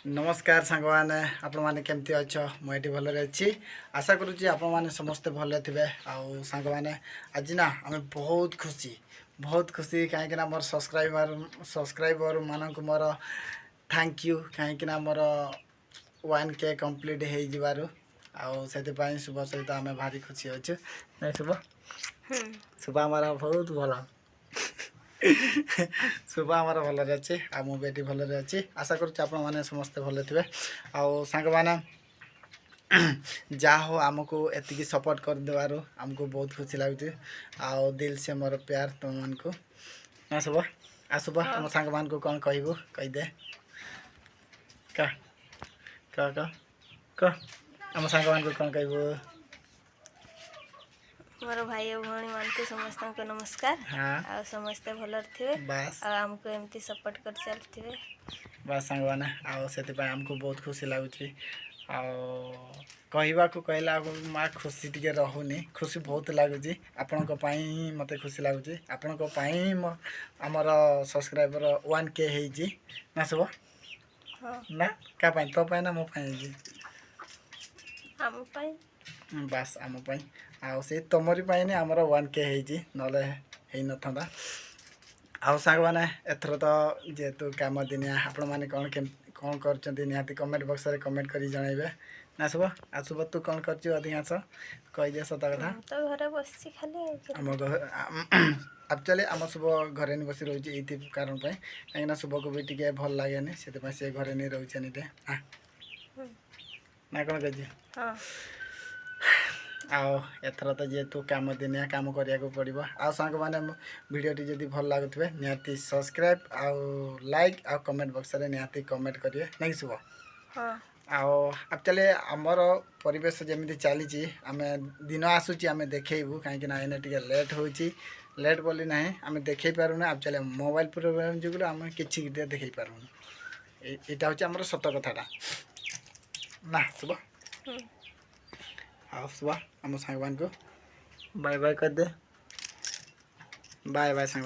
नमस्कार सांग मैंने आपण मैंने केमती अच्छ मुझे भलरे अच्छी आशा करुँच आपण मैंने समस्ते भले थे आउ सांग मैंने आज ना आम बहुत खुशी कहीं मोर सब्सक्राइबर मानक मोर थैंक यू कहीं मोर 1K कंप्लीट हो जबार आउ शुभ सहित आम भारी खुशी अच्छे नहीं शुभ शुभ आमर बहुत भल शुभ आमर भलरे अच्छे आ मु बेटी भलरे अच्छी आशा करुँच आपण मैंने समस्ते भले थे आउ सांग मैंने जहाँ हो आमको एतिकी सपोर्ट कर देवारो आमको बहुत खुशी लगुच आउ दिल से मोर प्यार तुम मान को ना शुभ आ शुभ तुम सांग मान को कौन कहबू कहीदे का का का का आम सांग मान को कौन कहबू मोर भाई और भौणी मान को समस्त को नमस्कार। हाँ आ समस्ते भलर थे बस आ हमको एमती सपोर्ट कर चलते बस सांग मैंने आउ से आमको बहुत खुशी लगुच कहवा को कहला माँ खुशी टी रोनी खुशी बहुत लगुच आपण मत खुशी लगुच आपण आमर सब्सक्राइबर 1K हो ना सब ना क्या तो ना मो बास आम आउ से तुमरी नहीं आमर 1K हो न था आउ सांग मैंने एथर तो जेहेतु काम दिनिया आपण मैंने कौन कर निहाती कमेंट बॉक्स रे कमेंट कर जनइबे ना शुभ आ शुभ तू कौन कर अधिकांश कहीदे सत कथा तो घरे बस खाली आम घर एक्चुअली आम शुभ घरे नहीं बस रोचे ये कारण कहीं शुभ को भी टे भल लगे से घरे नहीं रोचे ना कौन कह आउ एथर तो जेहेतु काम दिनिया काम करने को पड़ो आउ सांग मैंने भिडियोटी जदि भल लगुए निहाती सब्सक्राइब आउ लाइक आउ कमेंट बॉक्स रे निहाती कमेंट करेंगे नहीं शुभ आउ एक्चुअली आमर परिवेश जमी चली आम दिन आसूँ आम देखू कहीं टे लेट हो लेट बोली ना आम देखे पारूना एक्चुअली मोबाइल प्रोग्राम जो आम कि देखे पारूँ यहाँ हूँ आम सत कथाटा ना शुभ आओ शुभ आम सांग को बाय बाय कर दे बाय बाय सांग।